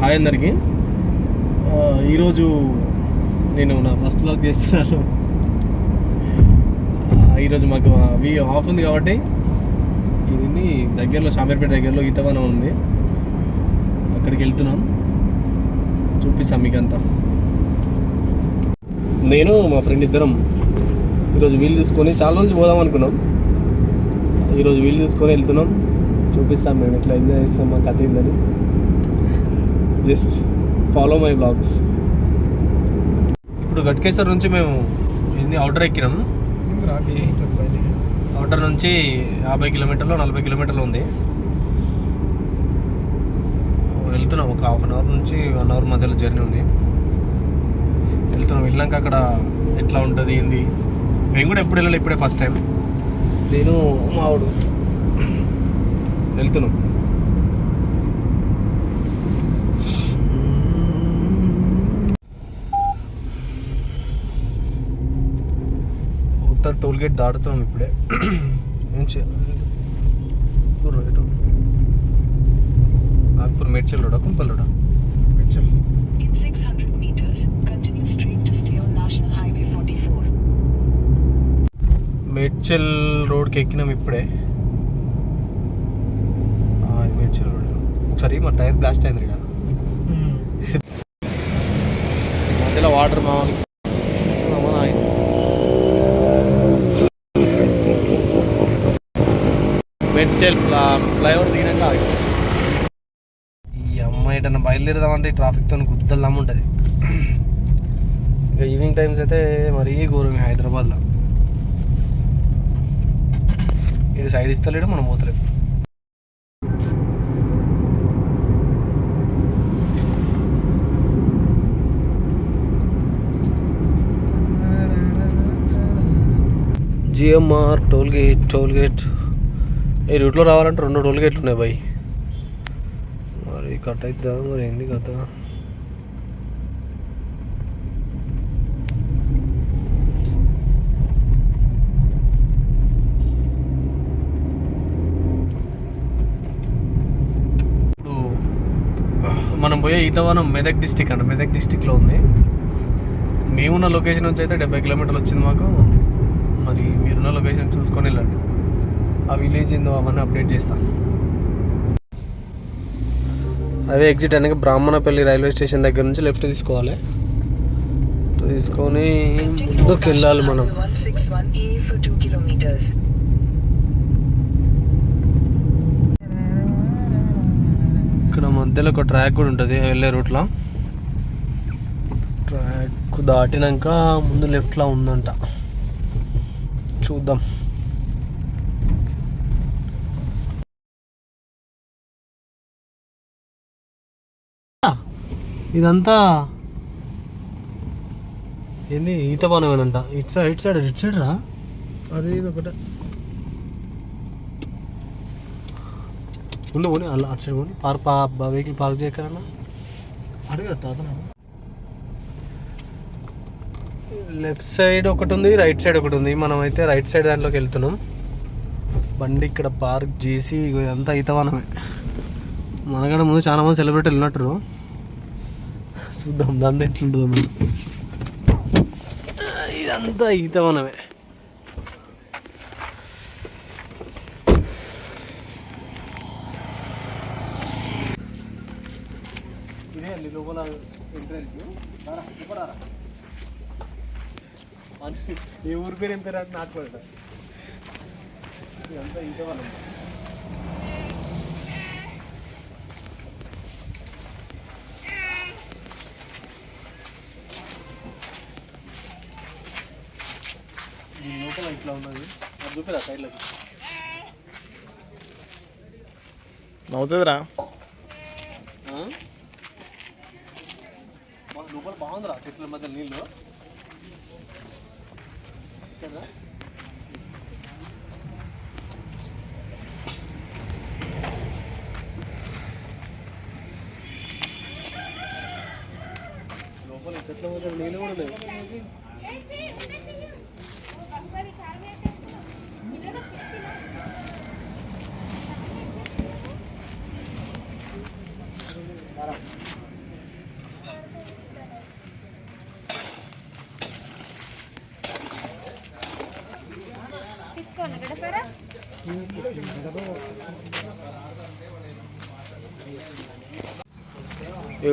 Hi అందరికి. ఈరోజు నేను నా ఫస్ట్ బ్లాగ్ చేస్తున్నాను. ఈరోజు మాకు ఆఫ్ ఉంది కాబట్టి ఇది దగ్గరలో షామీర్పేట దగ్గరలో ఈతవనం ఉంది, అక్కడికి వెళ్తున్నాం. చూపిస్తాం మీకు అంతా. నేను మా ఫ్రెండ్ ఇద్దరం ఈరోజు వీలు తీసుకొని చాలా రోజులు పోదాం అనుకున్నాం. ఈరోజు వీలు తీసుకొని వెళ్తున్నాం. చూపిస్తాం మేము ఎట్లా ఎంజాయ్ చేస్తాం, మా కథ ఏందని. Just follow my blogs. ఇప్పుడు గట్కేశ్వర్ నుంచి మేము అవుటర్ ఎక్కినాం. అవుటర్ నుంచి 50 కిలోమీటర్లు 40 కిలోమీటర్లు ఉంది. వెళ్తున్నాం. ఒక హాఫ్ అన్ అవర్ నుంచి 1 అవర్ మధ్యలో జర్నీ ఉంది. వెళ్తున్నాం. వెళ్ళాక అక్కడ ఎట్లా ఉంటుంది ఏంది, మేము కూడా ఎప్పుడు వెళ్ళాలి, ఇప్పుడే ఫస్ట్ టైం. నేను మావాడు వెళ్తున్నాం. అవుటర్ టోల్ గేట్ దాటుతున్నాం ఇప్పుడే. Nagpur Medchal రోడా కుంపల్ రోడా? Medchal. In 600 meters, continue straight to stay on National Highway 44. Medchal రోడ్కి ఎక్కినాం ఇప్పుడే. మేడ్చల్ రోడ్. ఒకసారి మా టైర్ బ్లాస్ట్ అయింది ఇక్కడ. మధ్యలో వాటర్ మామూలు. మేడ్చల్ ఫ్లైఓవర్ దిగినాక ఈ అమ్మాయి ఎటన్నా బయలుదేరదామంటే ట్రాఫిక్తో గుద్దల్లాము ఉంటుంది. ఇక ఈవినింగ్ టైమ్స్ అయితే మరీ ఘోరం హైదరాబాద్లో. ఇది సైడ్ ఇస్తలేడు, మనం పోతలేము. GMR toll gate. ఈ రూట్లో రావాలంటే 2 టోల్ గేట్లు ఉన్నాయి బాయ్. మరి కట్ అవుతుందా, మరి ఏంది కథ? ఇప్పుడు మనం పోయే ఈతవనం మెదక్ డిస్టిక్ అంట. మెదక్ డిస్టిక్లో ఉంది. మేమున్న లొకేషన్ నుంచి అయితే 70 కిలోమీటర్లు వచ్చింది మాకు. మరి మీరున్న లొకేషన్ చూసుకొని వెళ్ళండి. ఆ విలేజ్ ఏందో అవన్నీ అప్డేట్ చేస్తాను. అవే ఎగ్జిట్ అనగా బ్రాహ్మణపల్లి రైల్వే స్టేషన్ దగ్గర నుంచి లెఫ్ట్ తీసుకోవాలి. తీసుకొని ముందుకు వెళ్ళాలి మనం. ఇక్కడ మధ్యలో ఒక ట్రాక్ కూడా ఉంటుంది వెళ్ళే రూట్లో. ట్రాక్ దాటినాక ముందు లెఫ్ట్లో ఉందంట, చూద్దాం. ఇదంతా ఏంది ఈతవనమేనంట. ఇటు సైడ్ రా. అదే ఇది ఒకటే ముందు పోనీ, అలా అటు సైడ్ పోనీ. వెహికల్ పార్క్ చేయకరన్నా అడిగా తాత. లెఫ్ట్ సైడ్ ఒకటి ఉంది, రైట్ సైడ్ ఒకటి ఉంది. మనం అయితే రైట్ సైడ్ దాంట్లోకి వెళ్తున్నాం. బండి ఇక్కడ పార్క్ చేసి ఇదంతా ఈతవనమే. మనకంటే ముందు చాలా మంది సెలబ్రిటీలు ఉన్నట్టు. చూద్దాం దాంతో ఎట్లుంటుందో. మనం ఇదంతా ఈతవనమే. ఇదే అండి లోపల ఎంట్రన్స్. ఏ ఊరి పేరు ఏం పేరు అంటే నాకు కూడా ఇదంతా ఈతవనం. దీని లోపల ఇట్లా ఉన్నది. అది చూపిరా సైడ్లోకి. అవుతుందిరా. లోపల బాగుందిరా, చెట్ల మధ్య నీళ్ళు. సరేనా? లోపల చెట్ల మధ్య నీళ్ళు కూడా ఉన్నాయి.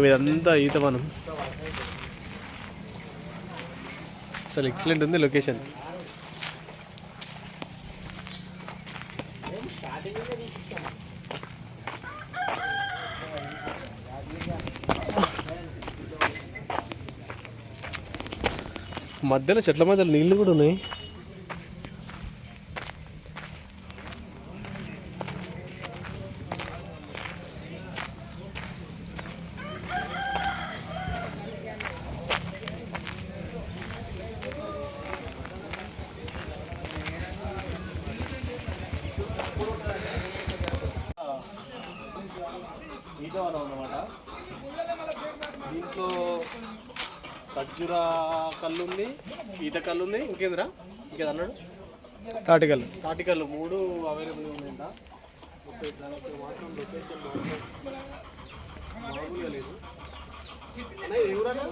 ఇదంతా ఈతవనం. అసలు ఎక్సలెంట్ ఉంది లొకేషన్. మధ్యలో చెట్ల మధ్యలో నీళ్ళు కూడా ఉన్నాయి. ఈతవనం అన్నమాట. దీంట్లో ఖర్జూర కళ్ళు ఉంది, ఈత కళ్ళు ఉంది, ఇంకేంద్రా ఇంకేది అన్నాడు తాటికల్లు 3 అవైలబుల్ ఉన్నాయంట. మాత్రం లొకేషన్ మామూలుగా లేదు. ఎవరన్నా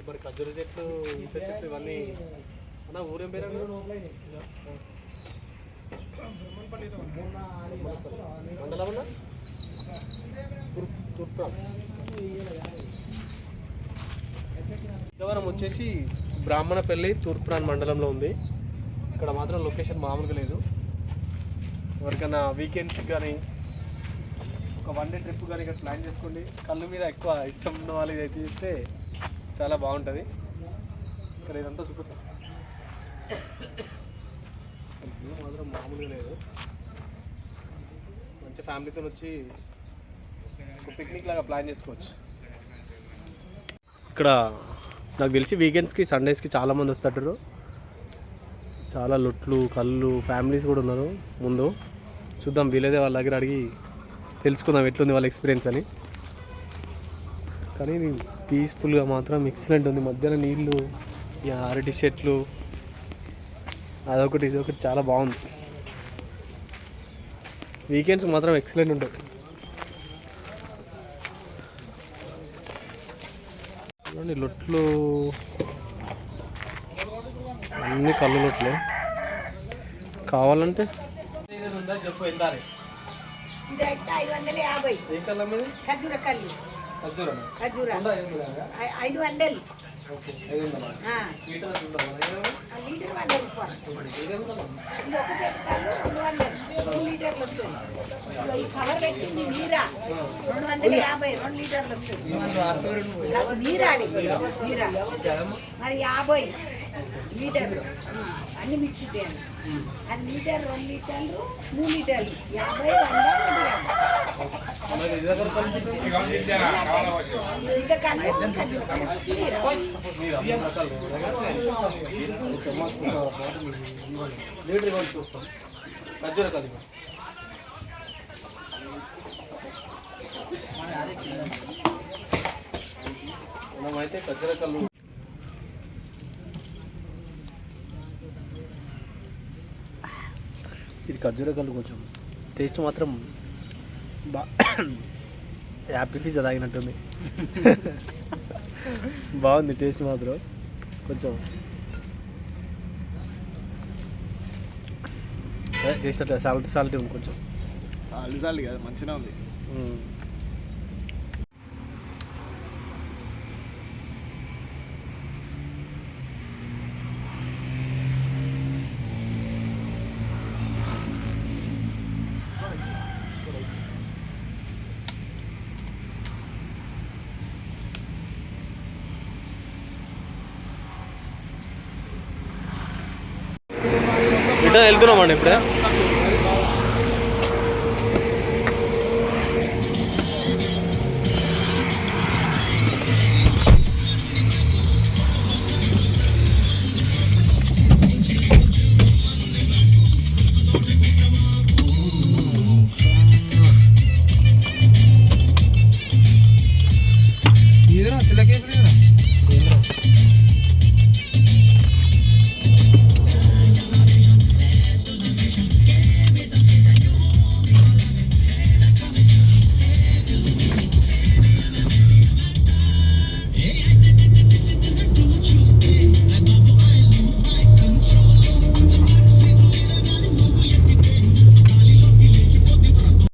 మరి ఖర్జూర చెట్లు, ఈత చెట్లు ఇవన్నీ అన్న ఊరేం పేరు మండలం అన్న ఇదవరం వచ్చేసి బ్రాహ్మణపల్లి తూర్పురాన్ మండలంలో ఉంది. ఇక్కడ మాత్రం లొకేషన్ మామూలుగా లేదు. ఎవరికైనా వీకెండ్స్ కానీ ఒక 1 డే ట్రిప్ కానీ ఇక్కడ ప్లాన్ చేసుకోండి. కళ్ళు మీద ఎక్కువ ఇష్టం ఉన్న వాళ్ళు ఇదైతే చేస్తే చాలా బాగుంటుంది. ఇక్కడ ఇదంతా చూపుతాం మాత్రం మామూలుగా లేదు. మంచి ఫ్యామిలీతో వచ్చి ఒక పిక్నిక్ లాగా ప్లాన్ చేసుకోవచ్చు. ఇక్కడ నాకు తెలిసి వీకెండ్స్కి సండేస్కి చాలామంది వస్తుంటారు. చాలా లొట్లు కళ్ళు ఫ్యామిలీస్ కూడా ఉన్నారు. ముందు చూద్దాం, వీలైతే వాళ్ళ దగ్గర అడిగి తెలుసుకుందాం ఎట్లుంది వాళ్ళ ఎక్స్పీరియన్స్ అని. కానీ పీస్ఫుల్గా మాత్రం ఎక్సలెంట్ ఉంది. మధ్యాహ్నం నీళ్ళు, అరటి చెట్లు, అదొకటి ఇదొకటి చాలా బాగుంది. వీకెండ్స్ మాత్రం ఎక్సలెంట్ ఉంటుంది. చూడండి లొట్లు అన్ని కళ్ళు లొట్లే. కావాలంటే చెప్పు ఎంత ఏ కళ్ళ మీద ఖర్జూర కళ్ళు ఖర్జూర 500 లీటర్ లీటర్ 100 రూపాయలు. ఇది ఒక చెట్టు కళ్ళు 200 2 లీటర్లు వస్తుంది. ఈ కవర్ పెట్టింది నీరా 250 2 లీటర్లు వస్తుంది. నీరాడి నీరా మరి 50 లీటర్లు అన్ని మిక్స్ ఉంటాయి. అది లీటర్ 2 లీటర్లు 3 లీటర్లు 50 లీటర్ చూస్తాం. ఖర్జూర కళ్ళు మనమైతే ఖర్జూర కళ్ళు ఇది ఖర్జూర కళ్ళు కొంచెం టేస్ట్ మాత్రం యాపిల్ ఫీజు తాగినట్టుంది. బాగుంది టేస్ట్ మాత్రం. కొంచెం టేస్ట్ అంటే సాల్టీ ఉంది కొంచెం. సాల్ట్ కాదు మంచిగా ఉంది. రిటర్న్ వెళ్తున్నామండి ఇప్పుడే.